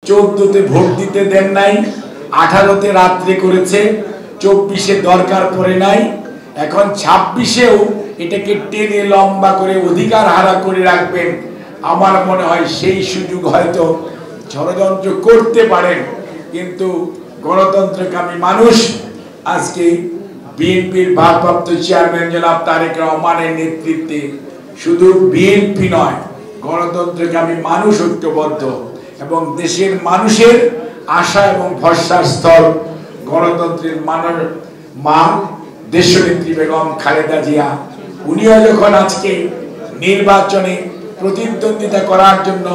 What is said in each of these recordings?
14তে vote দিতে দেন নাই, 18তে রাত্রে করেছে, 24-এ দরকার পড়ে নাই, এখন 26-এও এটাকে টেনে লম্বা করে অধিকার হারা করে রাখবেন। আমার মনে হয় সেই সুযোগ হয়তো ষড়যন্ত্র করতে পারেন, কিন্তু গণতন্ত্রকামী মানুষ আজকে বিএনপির ভারপ্রাপ্ত চেয়ারম্যান জনাব তারেক রহমানের নেতৃত্বে শুধু বিএনপি নয়, গণতন্ত্রকামী মানুষ ঐক্যবদ্ধ এবং দেশের মানুষের আশা এবং ভরসার স্থল গণতন্ত্রের মা দেশনেত্রী বেগম খালেদা জিয়া। উনিও যখন আজকে নির্বাচনে প্রতিদ্বন্দ্বিতা করার জন্য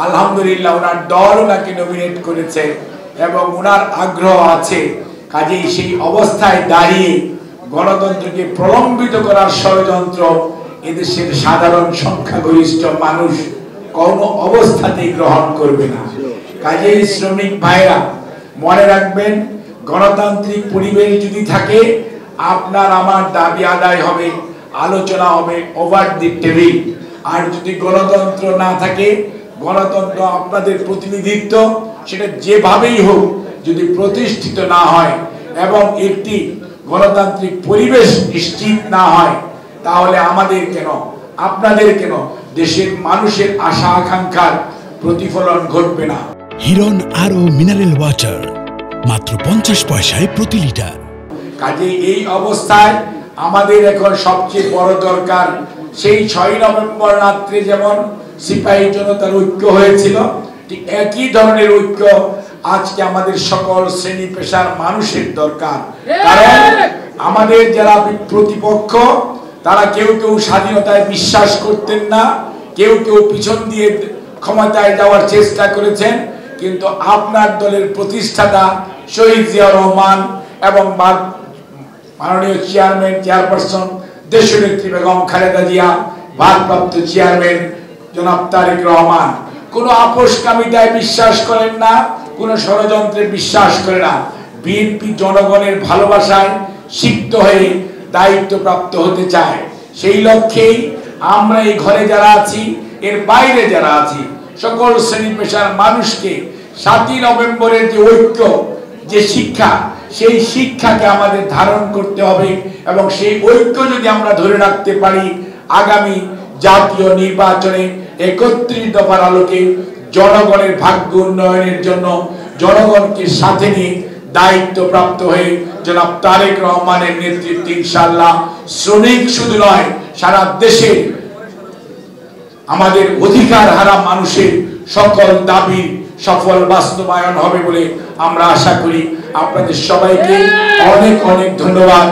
আলহামদুলিল্লাহ ওনার দল ওনাকে নমিনেট করেছে এবং ওনার আগ্রহ আছে, কাজেই সেই অবস্থায় দাঁড়িয়ে গণতন্ত্রকে প্রলম্বিত করার ষড়যন্ত্র এদেশের সাধারণ সংখ্যাগরিষ্ঠ মানুষ কোনো অবস্থাতেই গ্রহণ করবে না। কাজেই শ্রমিক ভাইরা মনে রাখবেন, গণতান্ত্রিক পরিবেশ যদি থাকে আপনার আমার দাবি আদায় হবে, আলোচনা হবে ওভার দি টেবিল। আর যদি গণতন্ত্র না থাকে, গণতন্ত্র আপনাদের প্রতিনিধিত্ব সেটা যেভাবেই হোক যদি প্রতিষ্ঠিত না হয় এবং একটি গণতান্ত্রিক পরিবেশ নিশ্চিত না হয়, তাহলে আমাদের কেন আপনাদের কেন দেশের মানুষের আশা আকাঙ্ক্ষার প্রতিফলন ঘটবে না। হিরন আরও মিনারেল ওয়াটার মাত্র 50 পয়সায় প্রতি লিটার। কাজে এই অবস্থায় আমাদের এখন সবচেয়ে বড় দরকার, সেই 6 নভেম্বর রাত্রে যেমন সিপাহী জনতার ঐক্য হয়েছিল, ঠিক একই ধরনের ঐক্য আজকে আমাদের সকল শ্রেণী পেশার মানুষের দরকার। কারণ আমাদের যারা প্রতিপক্ষ তারা কেউ কেউ স্বাধীনতায় বিশ্বাস করতেন না, কেউ কেউ পিছন দিয়ে ক্ষমতায় যাওয়ার চেষ্টা করেছেন, কিন্তু আপনার দলের প্রতিষ্ঠাতা শহীদ জিয়া রহমান এবং মাননীয় চেয়ারপারসন দেশনেত্রী বেগম খালেদা জিয়া, ভারপ্রাপ্ত চেয়ারম্যান জনাব তারেক রহমান কোনো আপোষকামিতায় বিশ্বাস করেন না, কোনো ষড়যন্ত্রে বিশ্বাস করে না। বিএনপি জনগণের ভালোবাসায় সিক্ত হয়ে দায়িত্বপ্রাপ্ত হতে চায়। সেই লক্ষ্যেই আমরা এই ঘরে যারা আছি, এর বাইরে যারা আছি, সকল শ্রেণী পেশার মানুষকে 7ই নভেম্বরের যে ঐক্য, যে শিক্ষা, সেই শিক্ষাকে আমাদের ধারণ করতে হবে এবং সেই ঐক্য যদি আমরা ধরে রাখতে পারি, আগামী জাতীয় নির্বাচনে 31 দফার আলোকে জনগণের ভাগ্য উন্নয়নের জন্য জনগণকে সাথে নিয়ে দায়িত্বপ্রাপ্ত হয়ে জনাব তারেক রহমানের নেতৃত্বে ইনশাআল্লাহ শ্রমিক শুধু নয়, সারা দেশে আমাদের অধিকার হারা মানুষের সকল দাবি সফল বাস্তবায়ন হবে বলে আমরা আশা করি। আপনাদের সবাইকে অনেক অনেক ধন্যবাদ।